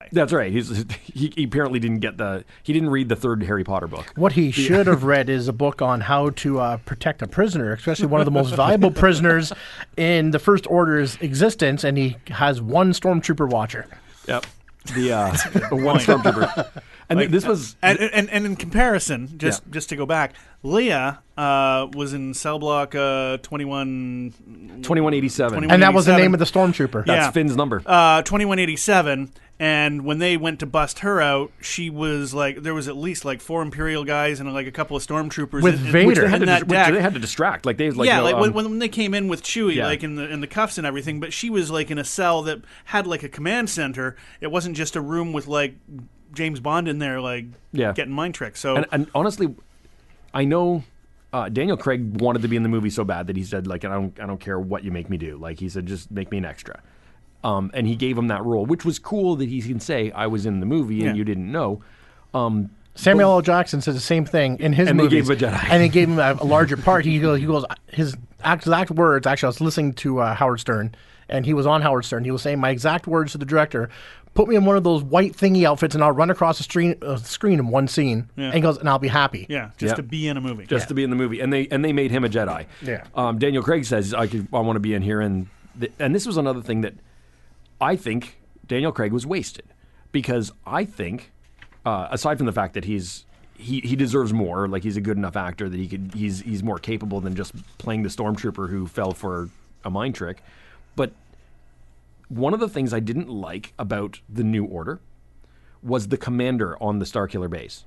Jedi. That's right. He apparently he didn't read the third Harry Potter book. What he should have read is a book on how to protect a prisoner, especially one of the most valuable prisoners in the First Order's existence, and he has one stormtrooper watcher. Yep. The one stormtrooper. And Like, this was... and in comparison, just to go back, Leia was in cell block 2187. And that was the name of the stormtrooper. That's Finn's number. 2187. And when they went to bust her out, she was like, there was at least like 4 Imperial guys and like a couple of stormtroopers with Vader. Which they they had to distract. Like they when they came in with Chewie, like in the cuffs and everything. But she was like in a cell that had like a command center. It wasn't just a room with like James Bond in there, like getting mind tricks. So and honestly, I know Daniel Craig wanted to be in the movie so bad that he said, like, I don't care what you make me do. Like he said, just make me an extra. And he gave him that role, which was cool that he can say, I was in the movie and you didn't know. Samuel L. Jackson says the same thing in his movies. And they gave him a Jedi. And he gave him a larger part. He goes, his exact words, actually, I was listening to Howard Stern, and he was on Howard Stern. He was saying, my exact words to the director, put me in one of those white thingy outfits and I'll run across the screen in one scene. Yeah. And he goes, and I'll be happy. Yeah, just to be in a movie. Just to be in the movie. And they made him a Jedi. Yeah. Daniel Craig says, I want to be in here. And this was another thing that I think Daniel Craig was wasted, because I think, aside from the fact that he deserves more, like he's a good enough actor that he's more capable than just playing the stormtrooper who fell for a mind trick. But one of the things I didn't like about the New Order was the commander on the Starkiller base.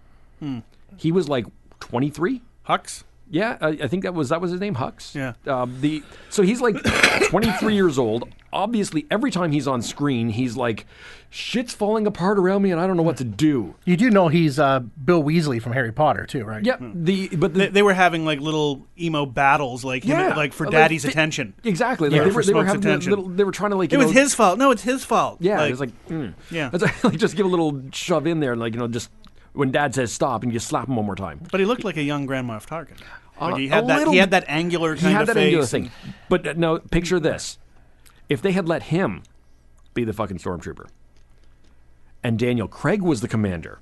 He was like 23. Hux? Yeah, I think that was his name, Hux. Yeah. So he's like 23 years old. Obviously, every time he's on screen, he's like, shit's falling apart around me and I don't know what to do. You do know he's Bill Weasley from Harry Potter too, right? Yeah. They were having like little emo battles, like like for Daddy's attention. Exactly. Like, Like for they were Smoke's having attention. they were trying to like. It was his fault. No, it's his fault. Yeah. Like, It was like, yeah. It's like just give a little shove in there, and like just when Dad says stop, and you just slap him one more time. But he looked like a young Grand Moff Tarkin. Like He had that angular kind of face. He had that angular thing. But no, picture this: if they had let him be the fucking stormtrooper, and Daniel Craig was the commander,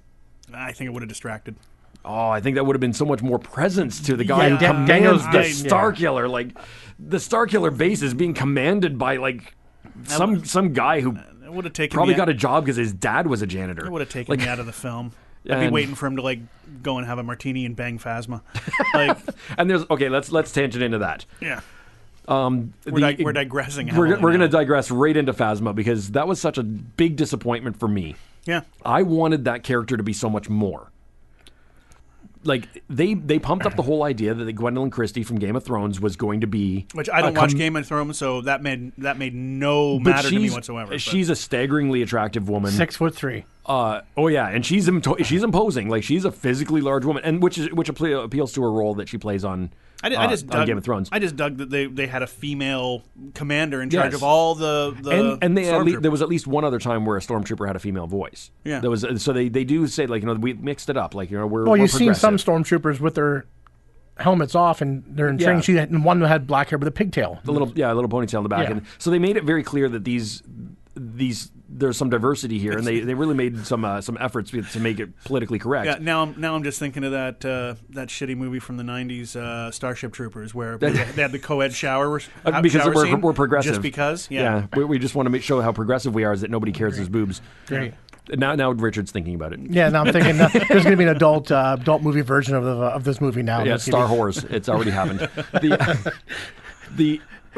I think it would have distracted. Oh, I think that would have been so much more presence to the guy who commands the Starkiller. Like the Starkiller base is being commanded by like some guy who would have taken probably got a job because his dad was a janitor. It would have taken me out of the film. I'd be waiting for him to like go and have a martini and bang Phasma. Like, and let's tangent into that. Yeah. We're digressing. We're going to digress right into Phasma because that was such a big disappointment for me. Yeah. I wanted that character to be so much more. Like they pumped up the whole idea that Gwendolyn Christie from Game of Thrones was going to be, which I don't watch Game of Thrones, so that made no matter to me whatsoever. She's a staggeringly attractive woman, 6'3". Oh yeah, and she's imposing. Like she's a physically large woman, and which appeals to her role that she plays on. I just dug, on Game of Thrones. I just dug that they had a female commander in charge of all the and there was at least one other time where a stormtrooper had a female voice. Yeah, there was. So they do say like we mixed it up. Like we're you've seen some stormtroopers with their helmets off and they're in training. She had one that had black hair with a pigtail, a little ponytail in the back, and so they made it very clear that these there's some diversity here, and they really made some efforts to make it politically correct. Yeah, now I'm just thinking of that shitty movie from the '90s, Starship Troopers, where they had the co-ed shower because scene, we're progressive. Just because, we just want to show how progressive we are, is that nobody cares his boobs. Great. Now Richard's thinking about it. Yeah, now I'm thinking there's going to be an adult movie version of this movie now. Yeah, Star Wars. It's already happened.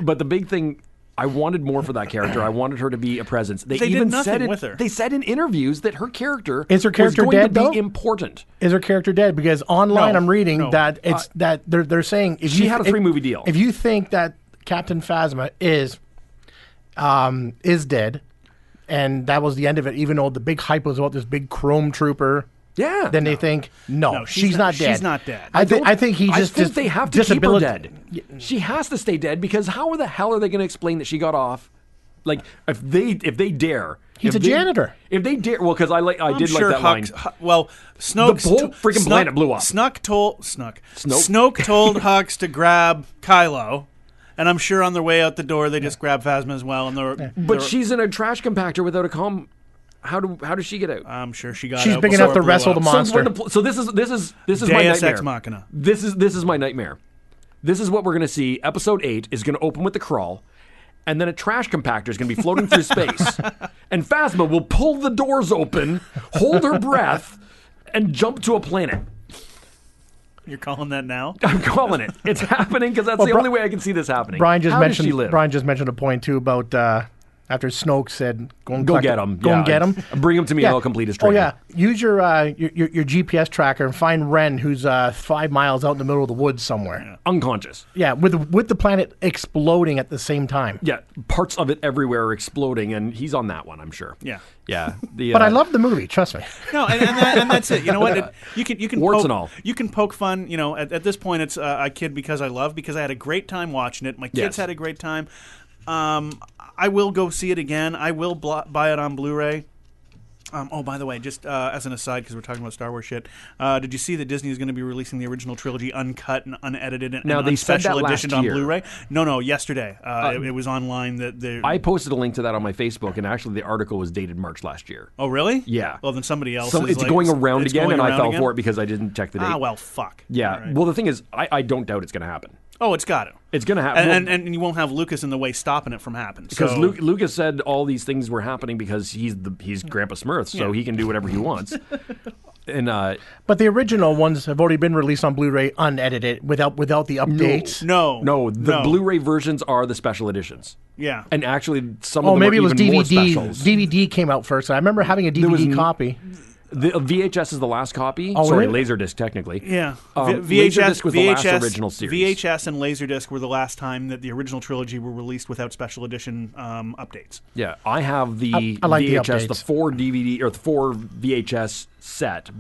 But the big thing, I wanted more for that character. I wanted her to be a presence. They even did nothing said with her. They said in interviews that her character was going dead, to be important. Is her character dead? Because online I'm reading that it's that they're saying if she had a 3-movie deal. If you think that Captain Phasma is dead, and that was the end of it, even though the big hype was about this big chrome trooper. Yeah. Then they think, no, she's not dead. She's not dead. I think they have to keep her dead. She has to stay dead because how the hell are they going to explain that she got off? Like if they dare, he's a janitor. If they dare, well, because I did like that line. Well, Snoke, the whole freaking planet blew up. Snoke told Hux to grab Kylo. And I'm sure on their way out the door, they just grab Phasma as well. But she's in a trash compactor without a comm. How does she get out? I'm sure she got She's out big before enough to it blew wrestle up. the monster. So this is my Deus nightmare. Ex Machina. This is my nightmare. This is what we're going to see. Episode 8 is going to open with the crawl, and then a trash compactor is going to be floating through space, and Phasma will pull the doors open, hold her breath, and jump to a planet. You're calling that now? I'm calling it. It's happening because that's the only way I can see this happening. Brian just How mentioned. does she live? Brian just mentioned a point too about after Snoke said, "Go get him. Go and get him. Bring him to me, and I'll complete his training." Oh yeah. Use your GPS tracker and find Ren, who's 5 miles out in the middle of the woods somewhere. Yeah. Unconscious. Yeah, with the planet exploding at the same time. Yeah, parts of it everywhere are exploding, and he's on that one, I'm sure. Yeah. Yeah. But I love the movie. Trust me. No, and that's it. You know what? You can warts poke, and all. You can poke fun. You know, at this point, it's I kid because I love, because I had a great time watching it. My kids had a great time. I will go see it again. I will buy it on Blu-ray. Oh, by the way, just as an aside, because we're talking about Star Wars shit, did you see that Disney is going to be releasing the original trilogy uncut and unedited and they said special that edition last on year. Blu-ray? No, yesterday. It was online. I posted a link to that on my Facebook, and actually the article was dated March last year. Oh, really? Yeah. Well, then somebody else So is it's going around it's again, going and I around fell again? for it because I didn't check the date. Ah, well, fuck. Yeah. Right. Well, the thing is, I don't doubt it's going to happen. Oh, it's got to. It's going to happen. And you won't have Lucas in the way stopping it from happening. Because so. Lucas said all these things were happening because he's Grandpa Smurf, so he can do whatever he wants. And but the original ones have already been released on Blu-ray unedited without the updates. No. The Blu-ray versions are the special editions. Yeah. And actually, some of them maybe are it was even more DVD. specials. DVD came out first. I remember having a DVD copy. The VHS is the last copy. Oh, Sorry, really? Laserdisc technically. Yeah. Laserdisc was the last original series. VHS and Laserdisc were the last time that the original trilogy were released without special edition updates. Yeah, I have the I like VHS, the 4 DVD or the 4 VHS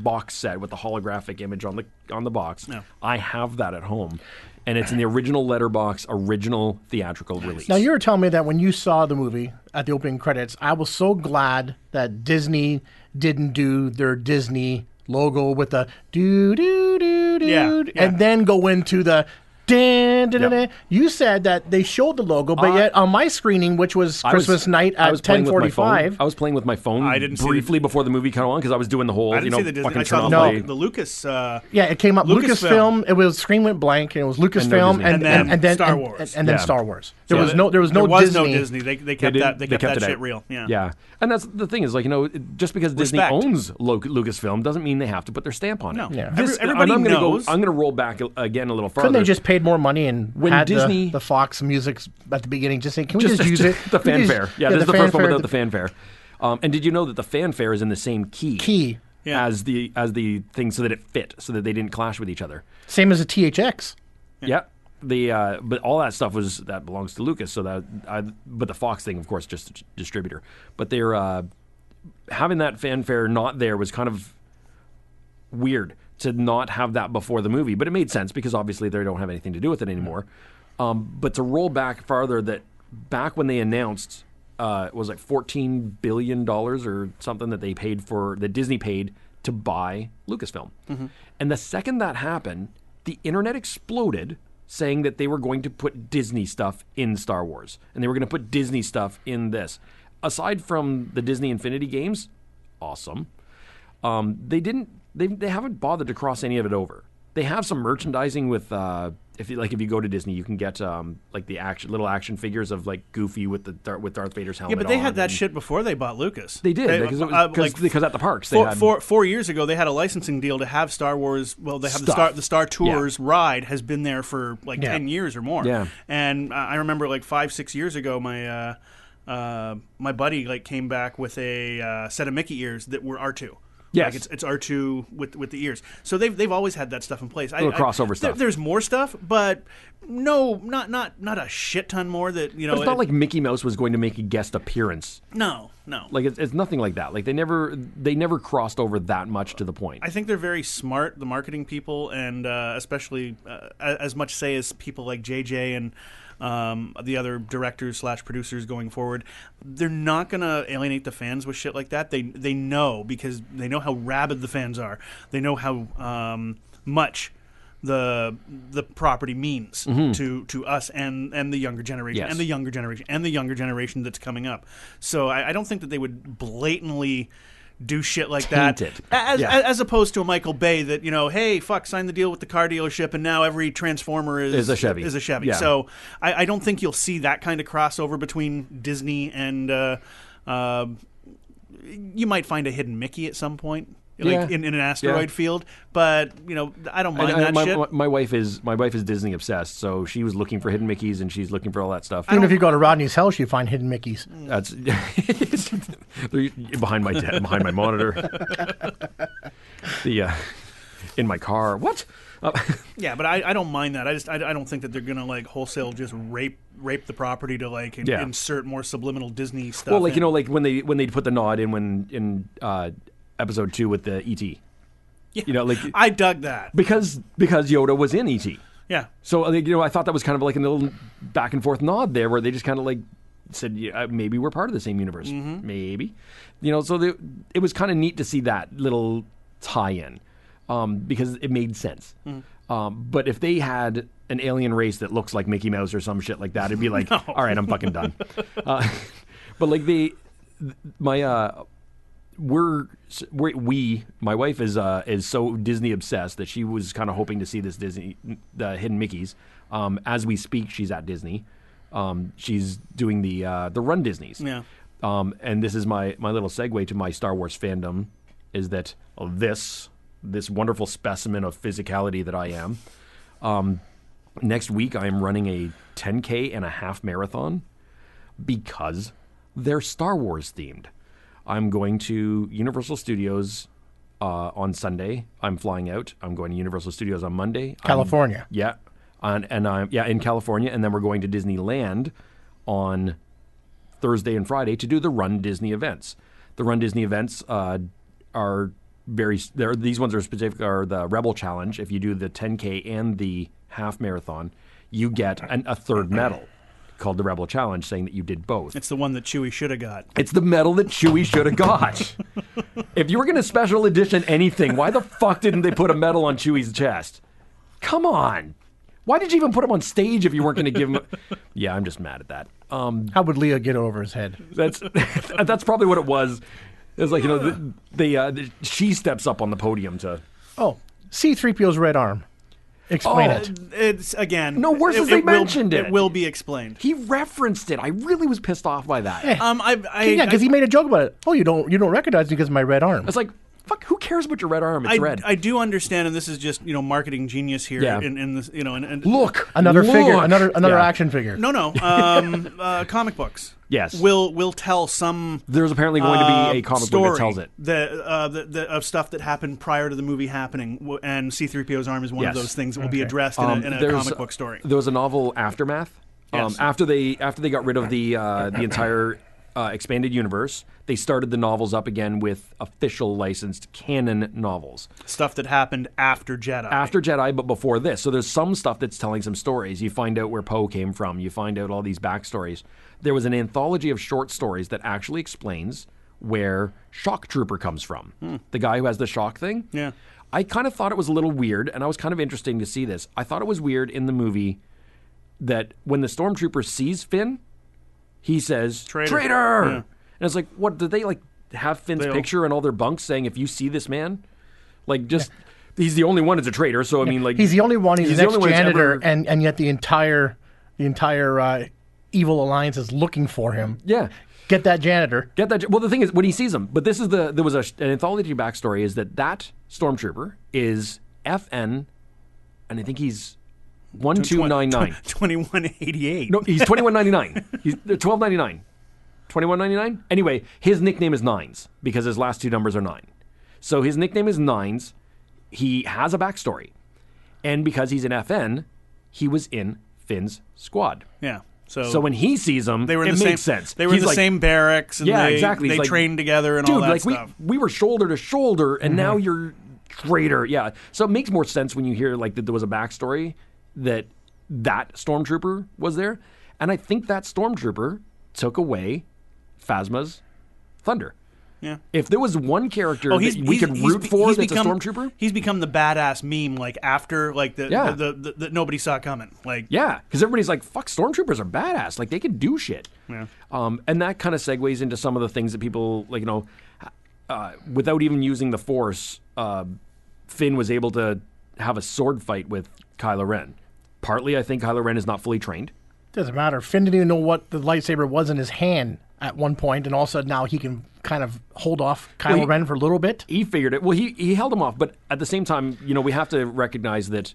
box set with the holographic image on the box. Yeah. I have that at home. And it's in the original letterbox, original theatrical release. Now, you were telling me that when you saw the movie at the opening credits, I was so glad that Disney didn't do their Disney logo with the do-do-do-do, and then go into the Yep. You said that they showed the logo, but yet on my screening, which was Christmas night at 10:45, I was playing with my phone. I didn't briefly before the movie came on because I was doing the whole, I didn't see the Disney. I saw the Lucas. Yeah, it came up. Lucasfilm. It was screen went blank, and it was Lucasfilm, and then Star Wars, and then Star Wars. There was no Disney. They kept that shit real. Yeah, and that's the thing is just because Disney owns Lucasfilm doesn't mean they have to put their stamp on it. No, everybody knows. I'm going to roll back again a little farther. Couldn't they just paid more money and when had Disney the Fox music at the beginning? Just saying, can we just use it? The fanfare. Yeah, this is the first one without the fanfare. And did you know that the fanfare is in the same key as the thing, so that it fit, so that they didn't clash with each other? Same as a THX. Yeah. But all that stuff that belongs to Lucas. So but the Fox thing, of course, just a distributor. But they're having that fanfare not there was kind of weird to not have that before the movie. But it made sense because obviously they don't have anything to do with it anymore. But to roll back farther, that back when they announced it was like $14 billion or something that Disney paid to buy Lucasfilm. Mm-hmm. And the second that happened, the internet exploded, saying that they were going to put Disney stuff in Star Wars. And they were going to put Disney stuff in this. Aside from the Disney Infinity games, awesome. They haven't bothered to cross any of it over. They have some merchandising with if you go to Disney, you can get the little action figures of Goofy with Darth Vader's helmet. Yeah, but they had that shit before they bought Lucas. They did because at the parks they had 4 years ago they had a licensing deal to have Star Wars. Well, they have the Star Tours ride has been there for 10 years or more. Yeah, and I remember 5-6 years ago my buddy came back with a set of Mickey ears that were R2. Yes, it's R2 with the ears. So they've always had that stuff in place. Crossover stuff. There's more stuff, but no, not a shit ton more. That But it's not like Mickey Mouse was going to make a guest appearance. No. It's nothing like that. They never crossed over that much to the point. I think they're very smart, the marketing people, and especially as much say as people like JJ and the other directors / producers going forward. They're not going to alienate the fans with shit like that. They know, because they know how rabid the fans are. They know how much the property means to us and the younger generation and the younger generation and the younger generation that's coming up. So I don't think that they would blatantly do shit like that, as opposed to a Michael Bay that, hey, fuck, sign the deal with the car dealership, and now every Transformer is a Chevy. Yeah. So I don't think you'll see that kind of crossover between Disney and you might find a hidden Mickey at some point. Like in an asteroid field, but I don't mind that shit. My wife is Disney obsessed, so she was looking for hidden Mickeys and she's looking for all that stuff. Even if you go to Rodney's house, you find hidden Mickeys. That's they're behind my monitor. In my car. What? Yeah, but I don't mind that. I don't think that they're gonna like wholesale just rape the property to like insert more subliminal Disney stuff. Well, like when they put the nod in Episode 2 with the E.T. Yeah, I dug that because Yoda was in E.T. Yeah. So I thought that was kind of like a little back and forth nod there, where they just kind of like said, maybe we're part of the same universe, maybe, So it was kind of neat to see that little tie-in, because it made sense. But if they had an alien race that looks like Mickey Mouse or some shit like that, it'd be like, all right, I'm fucking done. But like my wife is so Disney obsessed that she was kind of hoping to see the hidden Mickeys. As we speak, she's at Disney. She's doing the Run Disneys. Yeah. And this is my little segue to my Star Wars fandom, is that this wonderful specimen of physicality that I am. Next week I am running a 10K and a half marathon because they're Star Wars themed. I'm going to Universal Studios on Sunday. I'm flying out. I'm going to Universal Studios on Monday. California. I'm in California, and then we're going to Disneyland on Thursday and Friday to do the Run Disney events. The Run Disney events are these ones are specific, are the Rebel Challenge. If you do the 10K and the half marathon, you get a third medal called the Rebel Challenge, saying that you did both. It's the one that Chewie should have got. It's the medal that Chewie should have got. If you were going to special edition anything, why the fuck didn't they put a medal on Chewie's chest? Come on. Why did you even put him on stage if you weren't going to give him... Yeah, I'm just mad at that. How would Leah get over his head? That's probably what it was. It was like, she steps up on the podium to... Oh, C-3PO's red arm. Explain it. It's, again... No, worse as they mentioned it. It will be explained. He referenced it. I really was pissed off by that. Because he made a joke about it. Oh, you don't recognize me because of my red arm. It's like, fuck, who cares about your red arm? It's red. I do understand, and this is just marketing genius here. Yeah. In this, and look, another figure, another action figure. No. Comic books. Yes. Will tell some. There's apparently going to be a comic book that tells it. Of stuff that happened prior to the movie happening, and C-3PO's arm is one of those things that will be addressed in a comic book story. There was a novel, Aftermath. Yes. After they got rid of the entire expanded universe, they started the novels up again with official licensed canon novels. Stuff that happened after Jedi. After Jedi, but before this. So there's some stuff that's telling some stories. You find out where Poe came from. You find out all these backstories. There was an anthology of short stories that actually explains where Shock Trooper comes from. The guy who has the shock thing. Yeah. I kind of thought it was a little weird, and I was kind of interesting to see this. I thought it was weird in the movie that when the Stormtrooper sees Finn, he says, Traitor! Yeah. And it's like, what, did they have Finn's picture in all their bunks saying, if you see this man? He's the only one that's a traitor, so I mean, he's the only one, he's the next janitor, and yet the entire evil alliance is looking for him. Yeah. Get that janitor. Well, the thing is, when he sees him, but this is there was an anthology backstory, is that Stormtrooper is FN, and I think he's 1299. 2188. No, he's 2199. He's 1299. 2199? Anyway, his nickname is Nines because his last two numbers are 9. So his nickname is Nines. He has a backstory. And because he's an FN, he was in Finn's squad. Yeah. So when he sees him, it makes sense. They were in the same barracks. And exactly. They trained together and all that stuff. We were shoulder to shoulder, and now you're traitor. Yeah. So it makes more sense when you hear that there was a backstory that Stormtrooper was there. And I think that Stormtrooper took away Phasma's thunder. Yeah. If there was one character Oh, that we could root for that's a stormtrooper, he's become the badass meme, like after like the nobody saw it coming. Like yeah, because everybody's like, "Fuck, stormtroopers are badass. Like they can do shit." Yeah. And that kind of segues into some of the things that people like. Without even using the Force, Finn was able to have a sword fight with Kylo Ren. Partly, I think Kylo Ren is not fully trained. Doesn't matter. Finn didn't even know what the lightsaber was in his hand at one point, and all of a sudden now he can kind of hold off Kylo Ren for a little bit. He figured it. Well, he held him off, but at the same time, we have to recognize that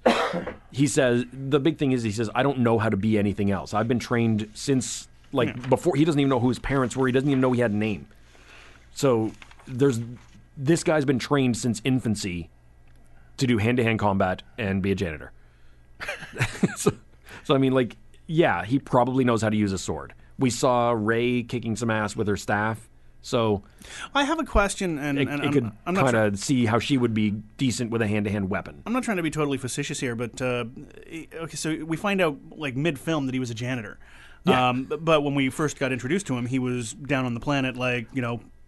he says, the big thing is he says, I don't know how to be anything else. I've been trained since, before. He doesn't even know who his parents were. He doesn't even know he had a name. So this guy's been trained since infancy to do hand-to-hand combat and be a janitor. so I mean, yeah, he probably knows how to use a sword. We saw Rey kicking some ass with her staff. So I have a question, and it could kind of see how she would be decent with a hand-to-hand weapon. I'm not trying to be totally facetious here, but okay, so we find out mid-film that he was a janitor. Yeah. But when we first got introduced to him, he was down on the planet,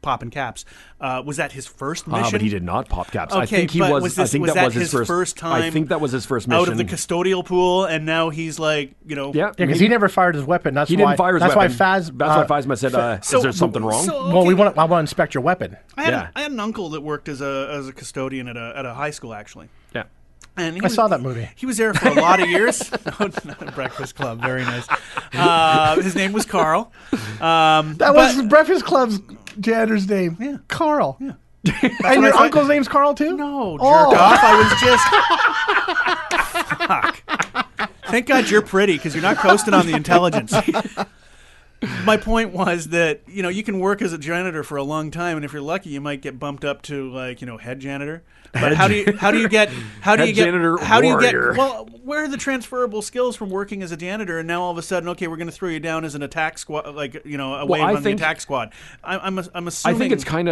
popping caps. Was that his first mission? But he did not pop caps. Okay, I think he was. I think that was his first time. I think that was his first mission out of the custodial pool, and now he's Yeah, because he never fired his weapon. He didn't fire his weapon. That's why Phasma said, "Is there something wrong?" Well, I want to inspect your weapon. I had an uncle that worked as a custodian at a high school, actually. Yeah. And I saw that movie. He was there for a lot of years. Breakfast Club, very nice. His name was Carl. That was Breakfast Club's janitor's name. Yeah. Carl. Yeah. And your uncle's name's Carl too? No, jerk off. I was just... Fuck. Thank God you're pretty, because you're not coasting on the intelligence. My point was that, you can work as a janitor for a long time, and if you're lucky, you might get bumped up to head janitor. But how do you get well, where are the transferable skills from working as a janitor, and now all of a sudden, okay, we're going to throw you down as an attack squad, away from the attack squad. I'm assuming. I think it's kind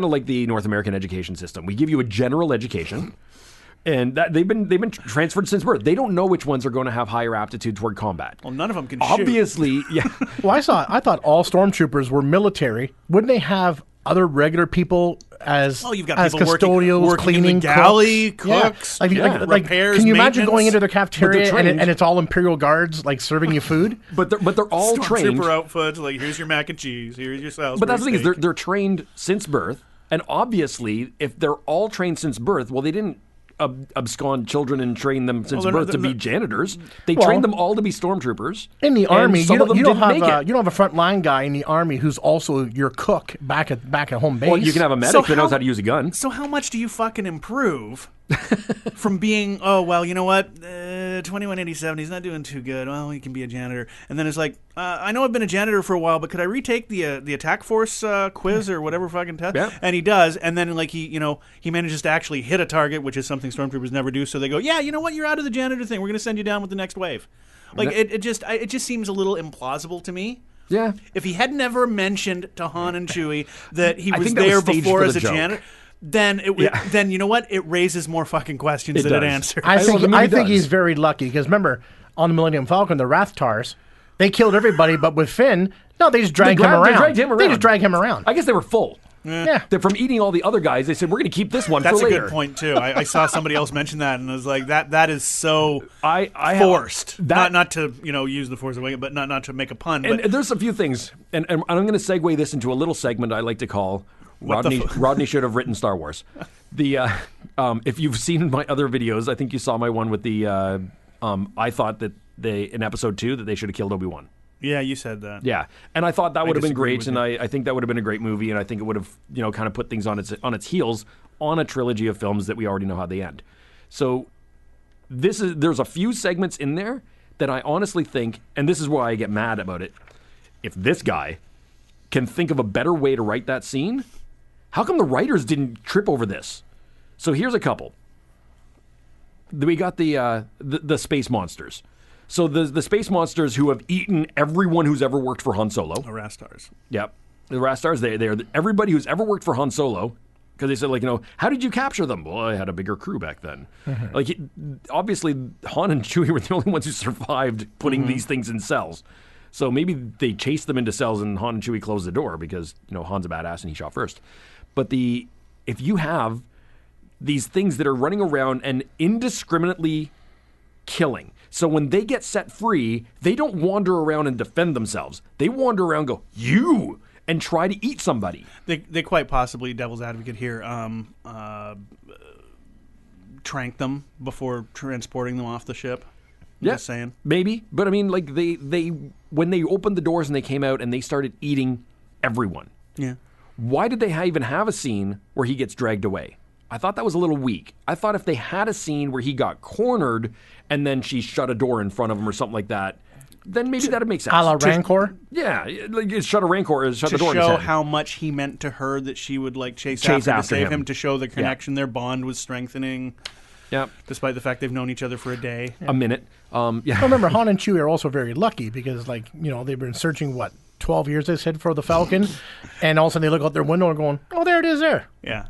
of like the North American education system. We give you a general education. And that they've been transferred since birth. They don't know which ones are going to have higher aptitude toward combat. Well, none of them can obviously, shoot. Yeah. Well, I thought all stormtroopers were military. Wouldn't they have other regular people as you've got as people custodials, working cleaning, in the galley, cooks, repairs, can you imagine maintenance? going into their cafeteria and it's all Imperial guards serving you food? But they're all trained. Stormtrooper outfits, here's your mac and cheese, here's your Salisbury. But that's the thing steak. is they're trained since birth, and obviously if they're all trained since birth, well, they didn't abscond children and train them since birth to be janitors. They trained them all to be stormtroopers. In the army, you don't have a front line guy in the army who's also your cook back at home base. Well, you can have a medic that knows how to use a gun. So how much do you fucking improve from being, 2187, he's not doing too good. Well, he can be a janitor. And then it's I know I've been a janitor for a while, but could I retake the attack force quiz or whatever fucking test? Yeah. And he does. And then he manages to actually hit a target, which is something stormtroopers never do. So they go, yeah, you know what? You're out of the janitor thing. We're going to send you down with the next wave. It just seems a little implausible to me. Yeah. If he had never mentioned to Han and Chewie that he was there before as a janitor, then then you know what? It raises more fucking questions than it answers. I think he's very lucky because remember on the Millennium Falcon, the Rathtars, they killed everybody, but with Finn, no, they just dragged him around. They just drag him around. I guess they were full. Yeah. From eating all the other guys, they said, we're going to keep this one for later. That's a good point, too. I saw somebody else mention that, and I was like, that is so forced. Not to use the Force Awakens, but not to make a pun. And there's a few things, and I'm going to segue this into a little segment I like to call Rodney should have written Star Wars. If you've seen my other videos, I think you saw my one with the I thought that in episode 2 that they should have killed Obi-Wan. Yeah, you said that. Yeah, and I thought that would have been great, and I think that would have been a great movie, and I think it would have kind of put things on its heels on a trilogy of films that we already know how they end. So there's a few segments in there that I honestly think, and this is why I get mad about it. If this guy can think of a better way to write that scene, how come the writers didn't trip over this? So here's a couple. We got the space monsters. So the space monsters who have eaten everyone who's ever worked for Han Solo. The Rastars. Yep. The Rastars, they're everybody who's ever worked for Han Solo. Because they said, how did you capture them? Well, I had a bigger crew back then. Obviously, Han and Chewie were the only ones who survived putting these things in cells. So maybe they chased them into cells and Han and Chewie closed the door because, Han's a badass and he shot first. But if you have these things that are running around and indiscriminately killing. So when they get set free, they don't wander around and defend themselves. They wander around and go, you! And try to eat somebody. They quite possibly, devil's advocate here, trank them before transporting them off the ship. Just saying. Maybe. But I mean, like, they when they opened the doors and they came out and they started eating everyone. Yeah. Why did they even have a scene where he gets dragged away? I thought that was a little weak. I thought if they had a scene where he got cornered and then she shut a door in front of him or something like that, then maybe that would make sense. A la Rancor? Yeah, like shut a Rancor, shut the door in his head. To head. show how much he meant to her that she would like chase after to save him, to show the connection, their bond was strengthening. Yeah. Despite the fact they've known each other for a day. A minute. Well, remember, Han and Chewie are also very lucky because, they've been searching, 12 years, they said, for the Falcon, and all of a sudden they look out their window and going, oh, there it is there. Yeah.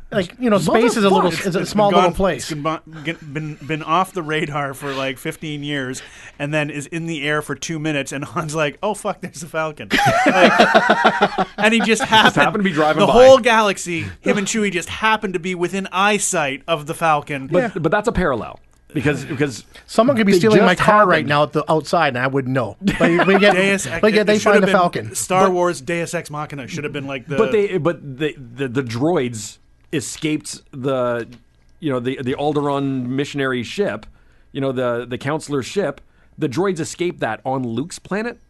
Space is a small little place. It's been off the radar for 15 years and then is in the air for 2 minutes, and Han's like, oh, fuck, there's the Falcon. And he just happened to be driving the by. whole galaxy, him and Chewie just happened to be within eyesight of the Falcon. But that's a parallel. Because someone could be stealing my car right now at the outside, and I wouldn't know. But they find the Falcon. Star Wars Deus Ex Machina should have been like the. But the droids escaped the Alderaan missionary ship, the counselor ship. The droids escaped that on Luke's planet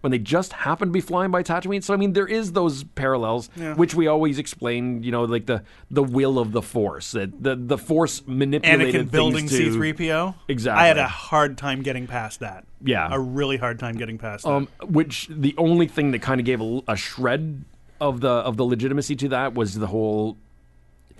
when they just happened to be flying by Tatooine. So I mean, there is those parallels, which we always explain. Like the will of the Force, the Force manipulated Anakin building things to, C-3PO. Exactly. I had a hard time getting past that. Yeah, a really hard time getting past that. Which the only thing that kind of gave a shred of the legitimacy to that was the whole.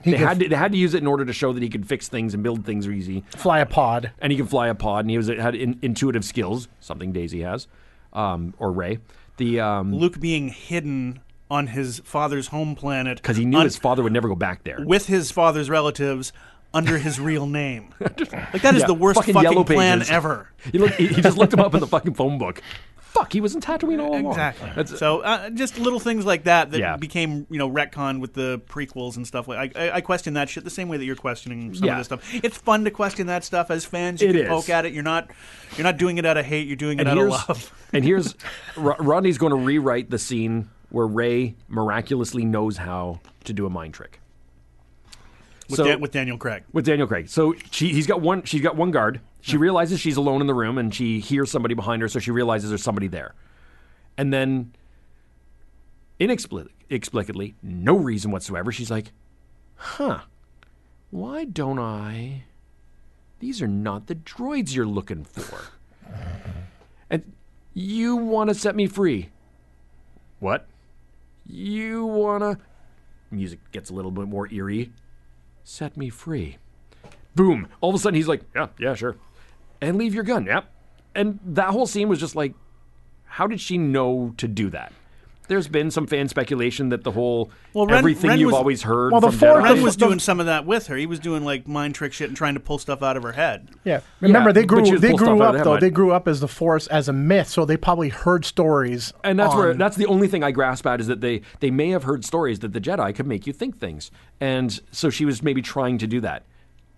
They had to use it in order to show that he could fix things and build things easy. Fly a pod, and he can fly a pod, and he had intuitive skills, something Daisy has. Or Rey. Luke being hidden on his father's home planet because he knew his father would never go back there with his father's relatives under his real name. That is the worst fucking plan ever. He just looked him up in the fucking phone book. Fuck, he was in Tatooine all along. Exactly. So just little things like that became retcon with the prequels and stuff. I question that shit the same way that you're questioning some of this stuff. It's fun to question that stuff as fans. You can poke at it. You're not doing it out of hate. You're doing it out of love. And here's Rodney's going to rewrite the scene where Rey miraculously knows how to do a mind trick. With Daniel Craig. With Daniel Craig. So she's got one guard. She realizes she's alone in the room, and she hears somebody behind her, so she realizes there's somebody there. And then, inexplicably, no reason whatsoever, she's like, why don't I... These are not the droids you're looking for. And you want to set me free. What? You want to... Music gets a little bit more eerie. Set me free. Boom. All of a sudden, he's like, yeah, sure. And leave your gun. Yep. And that whole scene was just like, how did she know to do that? There's been some fan speculation that the whole everything you've always heard from Jedi. Ren was doing some of that with her. He was doing mind trick shit and trying to pull stuff out of her head. Yeah. Remember, they grew up though. They grew up as the Force as a myth, so they probably heard stories. And that's the only thing I grasp at is that they may have heard stories that the Jedi could make you think things. And so she was maybe trying to do that.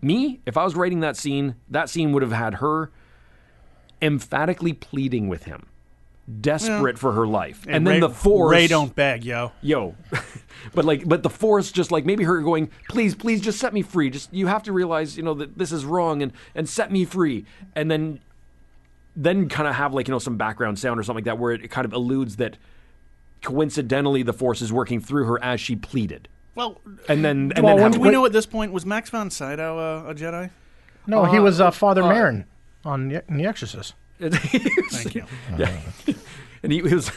Me, if I was writing that scene would have had her emphatically pleading with him, desperate for her life, and then the Force. Rey don't beg, yo. But the Force just maybe her going, please, just set me free. Just you have to realize, that this is wrong, and set me free, and then kind of have some background sound or something like that, where it kind of alludes that coincidentally the Force is working through her as she pleaded. Well, do we know at this point, was Max von Sydow a Jedi? No, he was Father Merrin in The Exorcist. Thank you. Yeah. And he was...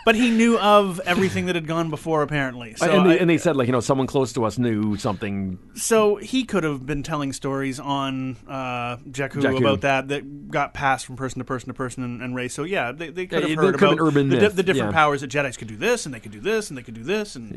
But he knew of everything that had gone before, apparently. So and they said, someone close to us knew something. So he could have been telling stories on Jakku about that got passed from person to person to person and Rey. So, yeah, they could have heard about the different powers that Jedis could do this, and they could do this, and they could do this. And